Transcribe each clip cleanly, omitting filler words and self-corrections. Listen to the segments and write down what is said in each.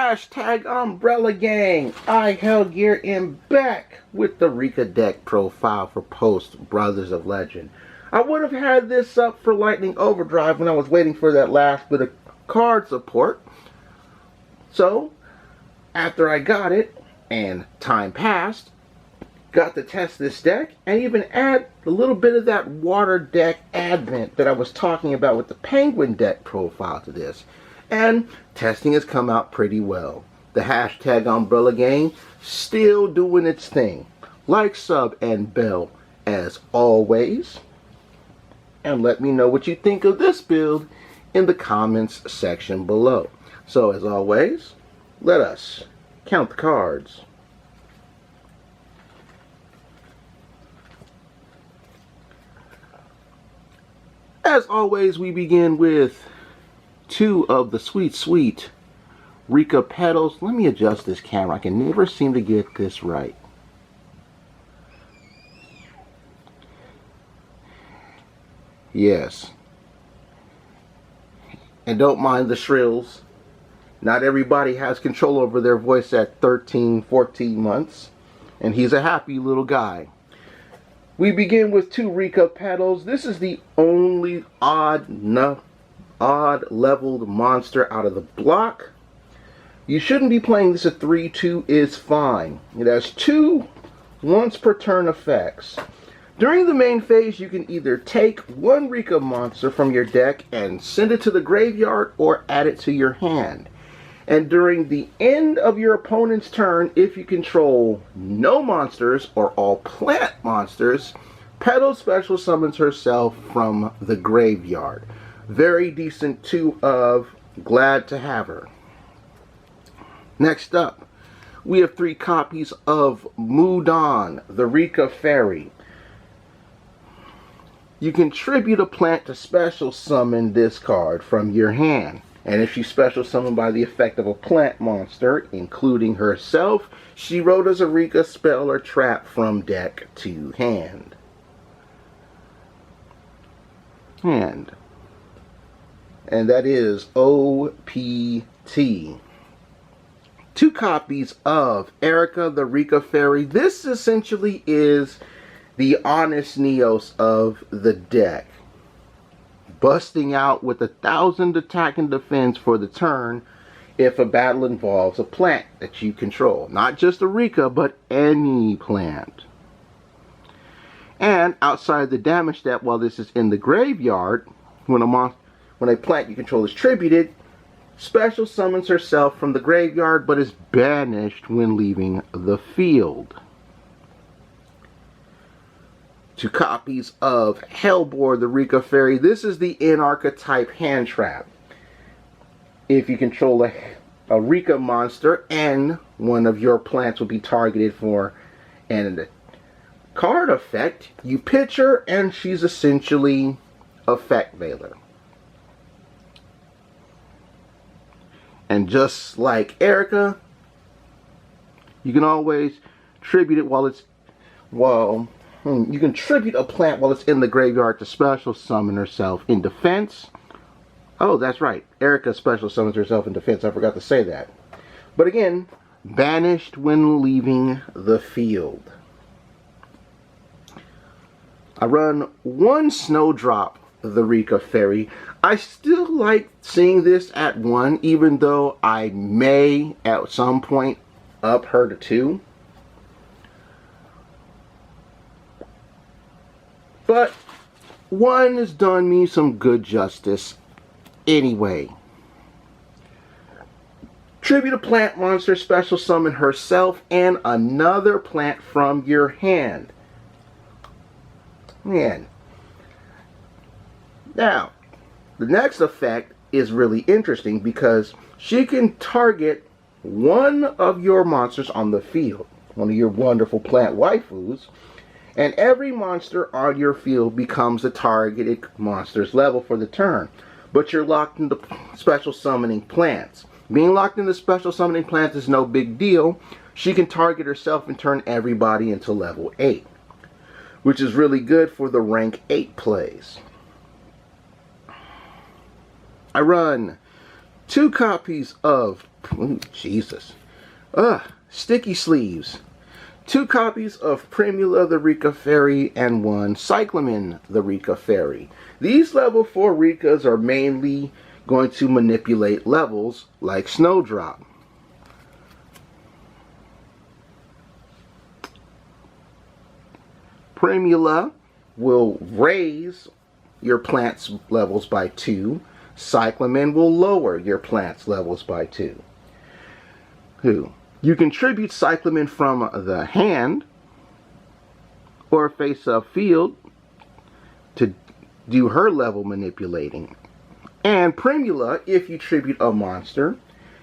Hashtag Umbrella Gang. I, Hellgear, am back with the Rikka deck profile for post Brothers of Legend. I would have had this up for Lightning Overdrive when I was waiting for that last bit of card support. So, after I got it, and time passed, got to test this deck and even add a little bit of that water deck advent that I was talking about with the Penguin deck profile to this. And testing has come out pretty well. The hashtag Umbrella Gang still doing its thing. Like, sub, and bell as always. And let me know what you think of this build in the comments section below. So as always, let us count the cards. As always, we begin with two of the sweet Rikka petals. Let me adjust this camera. I can never seem to get this right. Yes. And don't mind the shrills. Not everybody has control over their voice at 13, 14 months. And he's a happy little guy. We begin with two Rikka petals. This is the only odd leveled monster out of the block. You shouldn't be playing this at 3-2 is fine. It has two once per turn effects. During the main phase, you can either take one Rikka monster from your deck and send it to the graveyard or add it to your hand. And during the end of your opponent's turn, if you control no monsters or all plant monsters, Petal special summons herself from the graveyard. Very decent 2 of, glad to have her. Next up, we have 3 copies of Mudan, the Rikka Fairy. You can tribute a plant to special summon this card from your hand. And if she's special summoned by the effect of a plant monster, including herself, she wrote as a Rikka spell or trap from deck to hand. And that is OPT. 2 copies of Rikka, the Rikka Fairy. This essentially is the honest Neos of the deck. Busting out with 1,000 attack and defense for the turn if a battle involves a plant that you control. Not just a Rikka, but any plant. And outside the damage step, while this is in the graveyard, when a plant you control is tributed, special summons herself from the graveyard but is banished when leaving the field. 2 copies of Hellbore, the Rikka Fairy. This is the N-archetype hand trap. If you control a Rikka monster and one of your plants will be targeted for an card effect, you pitch her and she's essentially Effect Veiler. And just like Rikka, you can always tribute it you can tribute a plant while it's in the graveyard to special summon herself in defense. Oh, that's right. Rikka special summons herself in defense. I forgot to say that. But again, banished when leaving the field. I run 1 Snowdrop, the Rikka Fairy. I still like seeing this at 1, even though I may at some point up her to 2. But 1 has done me some good justice anyway. Tribute a plant monster, special summon herself and another plant from your hand. Man. Now, the next effect is really interesting because she can target one of your monsters on the field, one of your wonderful plant waifus, and every monster on your field becomes a targeted monster's level for the turn. But you're locked into special summoning plants. Being locked into special summoning plants is no big deal. She can target herself and turn everybody into level 8. Which is really good for the rank 8 plays. I run 2 copies of Ooh, Jesus. Sticky sleeves. 2 copies of Primula the Rikka Fairy and 1 Cyclamen the Rikka Fairy. These level 4 Rikkas are mainly going to manipulate levels like Snowdrop. Primula will raise your plant's levels by 2. Cyclamen will lower your plant's levels by 2. You contribute Cyclamen from the hand or face-up field to do her level manipulating. And Primula, if you tribute a monster,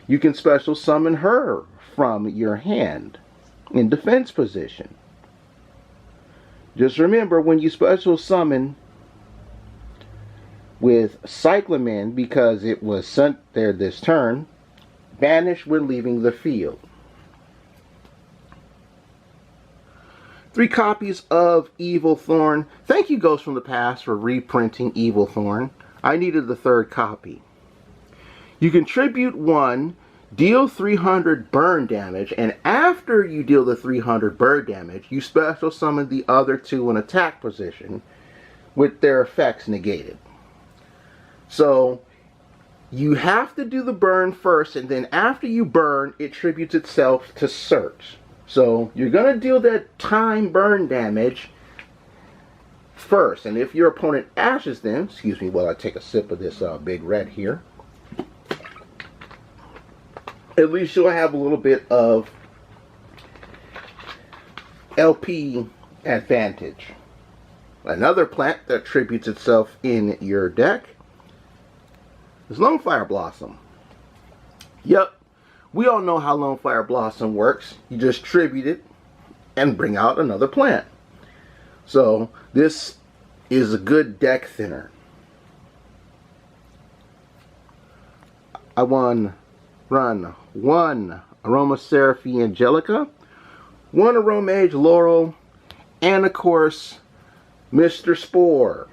you can special summon her from your hand in defense position. Just remember, when you special summon with Cyclamen, because it was sent there this turn, banish when leaving the field. 3 copies of Evil Thorn. Thank you, Ghost from the Past, for reprinting Evil Thorn. I needed the 3rd copy. You contribute 1, deal 300 burn damage, and after you deal the 300 burn damage, you special summon the other 2 in attack position with their effects negated. So you have to do the burn first, and then after you burn, it tributes itself to search. So you're going to deal that time burn damage first. And if your opponent ashes them, excuse me while I take a sip of this Big Red here, at least you'll have a little bit of LP advantage. Another plant that tributes itself in your deck is Lone Fire Blossom. Yep, we all know how Lone Fire Blossom works. You just tribute it and bring out another plant. So this is a good deck thinner. I run 1 Aromaseraphy Angelica, 1 Aromage Laurel, and of course Mr. Spore.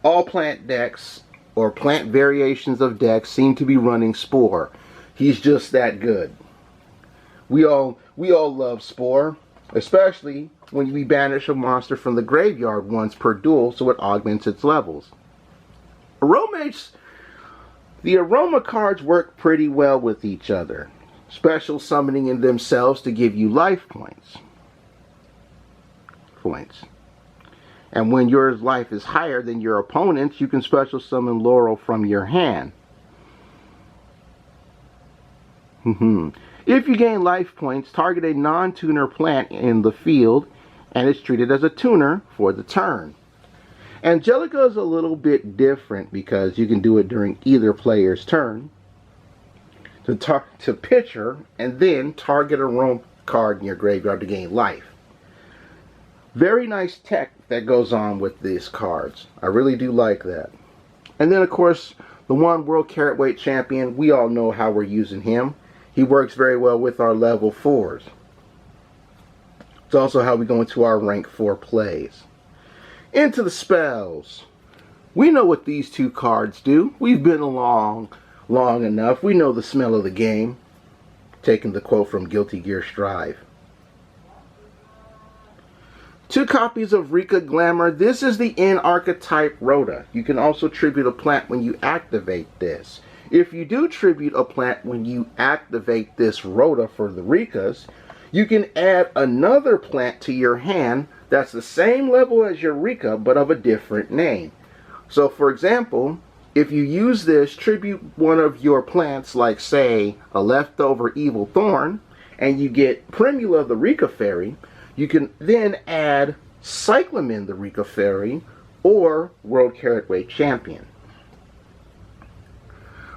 All plant decks or plant variations of decks seem to be running Spore. He's just that good. We all love Spore, especially when we banish a monster from the graveyard once per duel, so it augments its levels. The aroma cards work pretty well with each other, special summoning in themselves to give you life points. And when your life is higher than your opponent's, you can special summon Laurel from your hand. If you gain life points, target a non-tuner plant in the field, and it's treated as a tuner for the turn. Angelica is a little bit different because you can do it during either player's turn to pitch her and then target a roam card in your graveyard to gain life. Very nice tech that goes on with these cards. I really do like that. And then of course the 1 World Carat Weight Champion, we all know how we're using him. He works very well with our level 4s. It's also how we go into our rank 4 plays. Into the spells. We know what these 2 cards do. We've been along long enough. We know the smell of the game. Taking the quote from Guilty Gear Strive. 2 copies of Rikka Glamour. This is the N archetype Rhoda. You can also tribute a plant when you activate this. If you do tribute a plant when you activate this Rhoda for the Rikkas, you can add another plant to your hand that's the same level as your Rikka but of a different name. So for example, if you use this, tribute one of your plants, like say a leftover Evil Thorn, and you get Primula the Rikka Fairy, you can then add Cyclamen the Rikka Fairy or World Carat Weight Champion.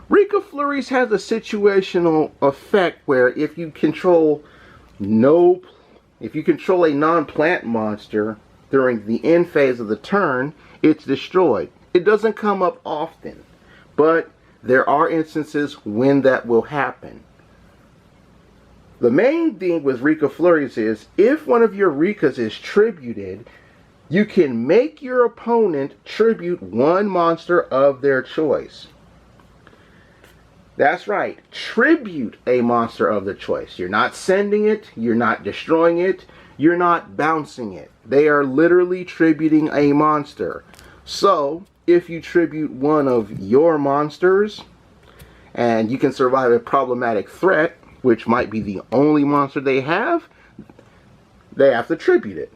Rikka Flurries has a situational effect where if you control a non-plant monster during the end phase of the turn, it's destroyed. It doesn't come up often, but there are instances when that will happen. The main thing with Rikka Flurries is if one of your Rikkas is tributed, you can make your opponent tribute 1 monster of their choice. That's right. Tribute a monster of the choice. You're not sending it. You're not destroying it. You're not bouncing it. They are literally tributing a monster. So, if you tribute one of your monsters, and you can survive a problematic threat, which might be the only monster they have to tribute it.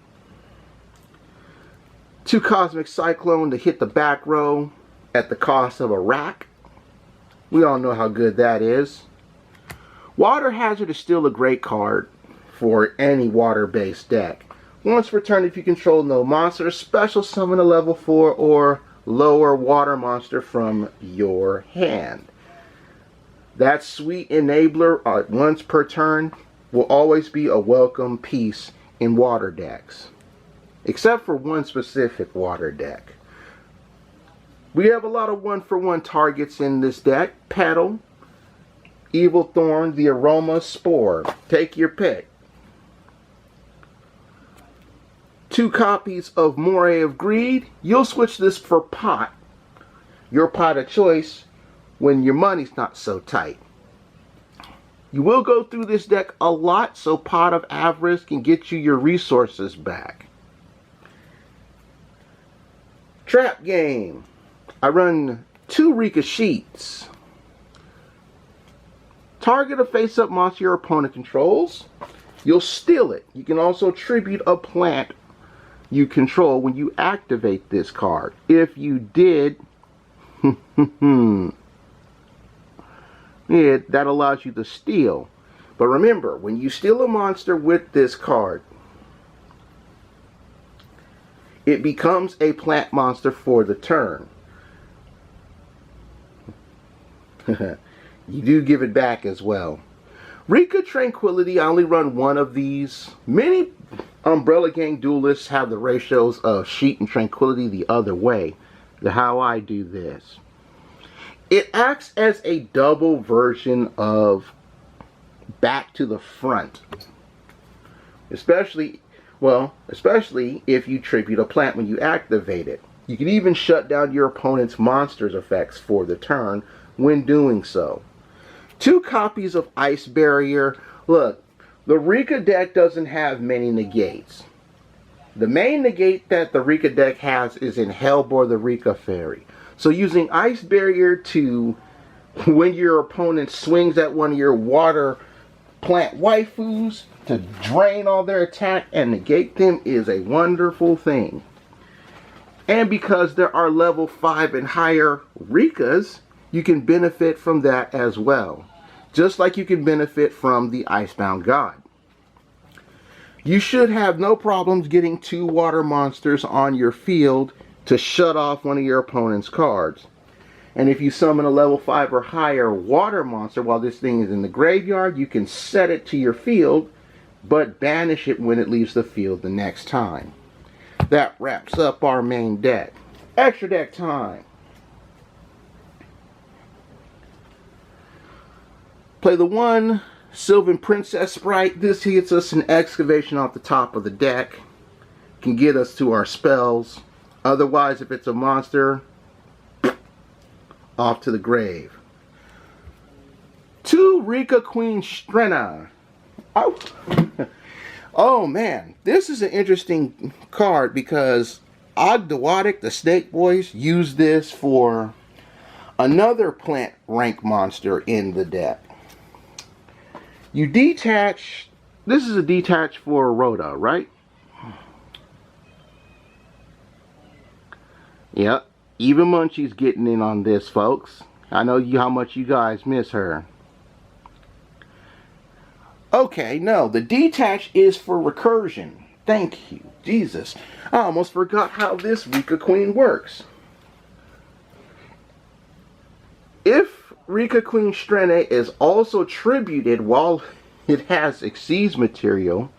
2 Cosmic Cyclone to hit the back row at the cost of a rack. We all know how good that is. Water Hazard is still a great card for any water-based deck. Once per turn, if you control no monster, special summon a level 4 or lower water monster from your hand. That sweet enabler once per turn will always be a welcome piece in water decks. Except for one specific water deck. We have a lot of 1-for-1 targets in this deck. Petal, Evil Thorn, the Aroma, Spore. Take your pick. 2 copies of Moray of Greed. You'll switch this for Pot. Your pot of choice when your money's not so tight. You will go through this deck a lot, so Pot of Avarice can get you your resources back. Trap game. I run 2 Rikka sheets. Target a face-up monster your opponent controls. You'll steal it. You can also tribute a plant you control when you activate this card. If you did, yeah, that allows you to steal. But remember, when you steal a monster with this card, it becomes a plant monster for the turn. You do give it back as well. Rikka Tranquility, I only run 1 of these. Many Umbrella Gang duelists have the ratios of Sheet and Tranquility the other way. How I do this. It acts as a double version of Back to the Front. Especially if you tribute a plant when you activate it. You can even shut down your opponent's monster's effects for the turn when doing so. 2 copies of Ice Barrier. Look, the Rikka deck doesn't have many negates. The main negate that the Rikka deck has is in Hellbore the Rikka Fairy. So using Ice Barrier to, when your opponent swings at one of your water plant waifus, to drain all their attack and negate them is a wonderful thing. And because there are level 5 and higher Rikkas, you can benefit from that as well. Just like you can benefit from the Icebound God. You should have no problems getting 2 water monsters on your field to shut off one of your opponent's cards. And if you summon a level 5 or higher water monster while this thing is in the graveyard, you can set it to your field, but banish it when it leaves the field the next time. That wraps up our main deck. Extra deck time. Play the 1 Sylvan Princess Sprite. This hits us an excavation off the top of the deck. Can get us to our spells. Otherwise, if it's a monster, off to the grave. 2 Rikka Queen Strenna. Oh. Oh man, this is an interesting card because Ogdoadic, the Snake Boys, use this for another plant rank monster in the deck. You detach, this is a detach for Rhoda, right? Yep, even Munchie's getting in on this, folks. I know how much you guys miss her. Okay, no, the detach is for recursion. Thank you, Jesus. I almost forgot how this Rikka Queen works. If Rikka Queen Strenna is also tributed while it has Exceeds material,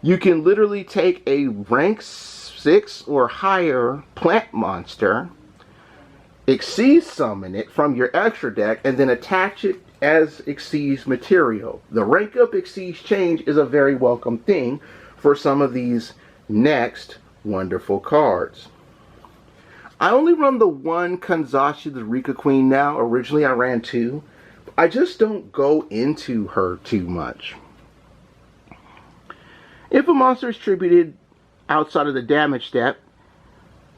you can literally take a rank 6 or higher plant monster, Exceeds summon it from your extra deck, and then attach it as Exceeds material. The rank up Exceeds change is a very welcome thing for some of these next wonderful cards. I only run the 1 Kanzashi, the Rikka Queen now. Originally I ran 2. I just don't go into her too much. If a monster is tributed outside of the damage step,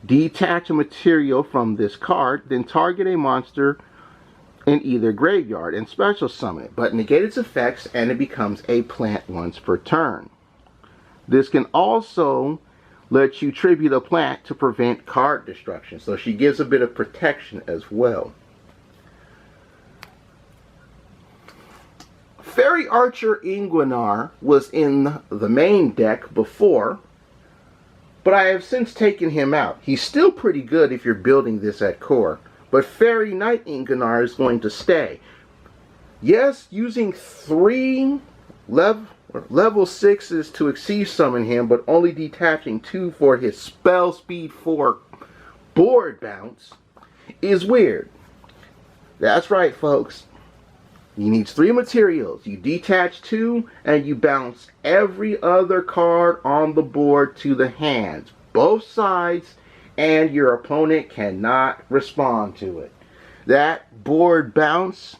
detach a material from this card, then target a monster in either graveyard and special summon it, but negate its effects and it becomes a plant once per turn. This can also let you tribute a plant to prevent card destruction, so she gives a bit of protection as well. Fairy Archer Ingwenar was in the main deck before, but I have since taken him out. He's still pretty good if you're building this at core, but Fairy Knight Ingwenar is going to stay. Yes, using 3 level 6s to exceed summon him, but only detaching 2 for his spell speed 4 board bounce is weird. That's right, folks. He needs 3 materials. You detach 2 and you bounce every other card on the board to the hands, both sides, and your opponent cannot respond to it. That board bounce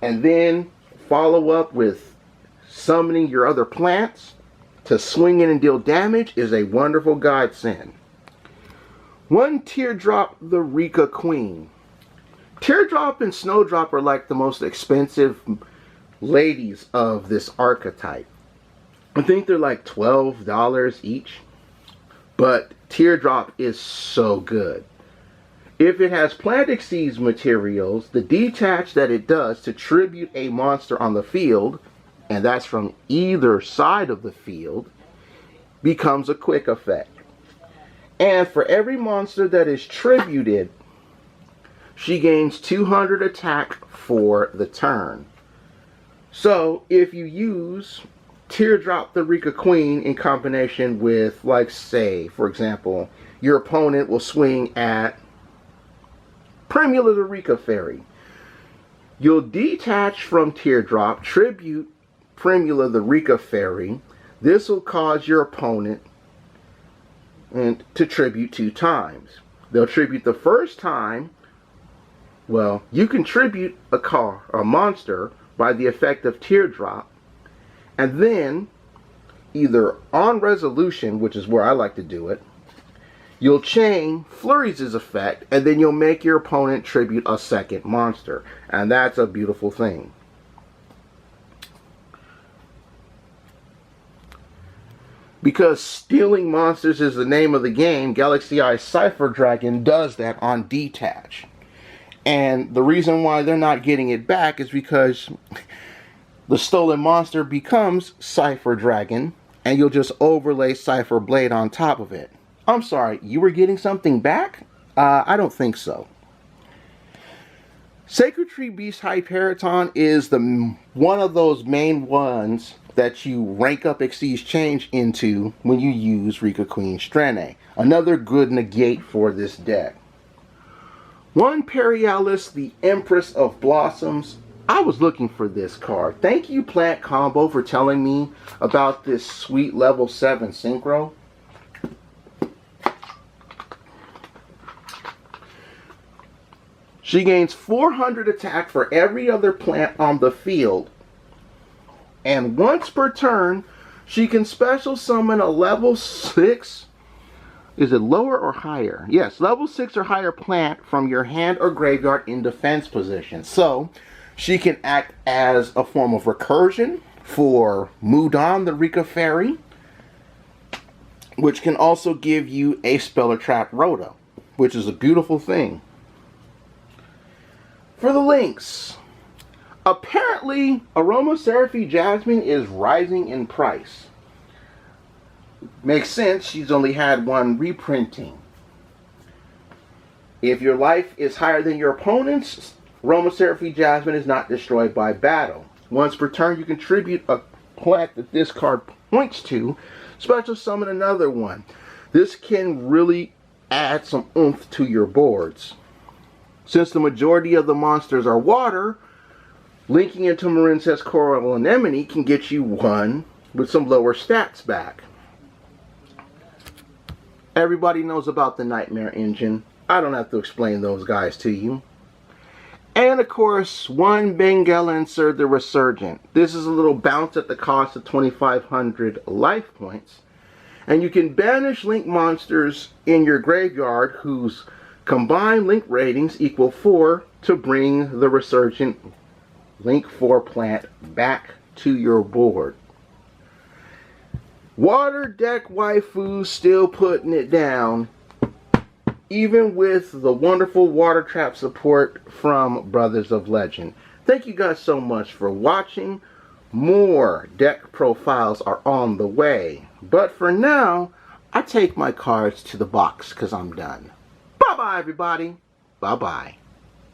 and then follow up with summoning your other plants to swing in and deal damage is a wonderful godsend. 1 Teardrop the Rikka Queen. Teardrop and Snowdrop are like the most expensive ladies of this archetype. I think they're like $12 each. But Teardrop is so good. If it has Plant Exceeds materials, the detach that it does to tribute a monster on the field, and that's from either side of the field, becomes a quick effect. And for every monster that is tributed, she gains 200 attack for the turn. So if you use Teardrop the Rikka Queen in combination with, like, say, for example, your opponent will swing at Primula the Rikka Fairy. You'll detach from Teardrop, tribute Primula the Rikka Fairy. This will cause your opponent to tribute 2 times. They'll tribute the first time. Well, you can tribute a monster by the effect of Teardrop, and then either on resolution, which is where I like to do it, you'll chain Flurry's effect, and then you'll make your opponent tribute a second monster, and that's a beautiful thing. Because stealing monsters is the name of the game, Galaxy Eye Cypher Dragon does that on detach. And the reason why they're not getting it back is because the stolen monster becomes Cypher Dragon, and you'll just overlay Cypher Blade on top of it. I'm sorry, you were getting something back? I don't think so. Sacred Tree Beast Hyperiton is one of those main ones that you rank up Exceeds Change into when you use Rikka Queen Strene. Another good negate for this deck. 1 Perialis, the Empress of Blossoms. I was looking for this card. Thank you, Plant Combo, for telling me about this sweet level 7 synchro. She gains 400 attack for every other plant on the field. And once per turn, she can special summon a level 6. Is it lower or higher? Yes, level 6 or higher plant from your hand or graveyard in defense position. So, she can act as a form of recursion for Mudan, the Rikka Fairy, which can also give you a Spell or Trap Rhoda, which is a beautiful thing. For the links, apparently Aromatherapy Jasmine is rising in price. Makes sense, she's only had 1 reprinting. If your life is higher than your opponent's, Aromatherapy Jasmine is not destroyed by battle. Once per turn, you contribute a plant that this card points to, special summon another one. This can really add some oomph to your boards. Since the majority of the monsters are water, linking into Marincess Coral Anemone can get you 1 with some lower stats back. Everybody knows about the Nightmare Engine. I don't have to explain those guys to you. And of course, one Bengal insert, the Resurgent. This is a little bounce at the cost of 2,500 life points. And you can banish link monsters in your graveyard whose combined link ratings equal 4 to bring the Resurgent Link 4 plant back to your board. Water deck waifus still putting it down, even with the wonderful water trap support from Brothers of Legend. Thank you guys so much for watching. More deck profiles are on the way. But for now, I take my cards to the box because I'm done. Bye-bye, everybody. Bye-bye.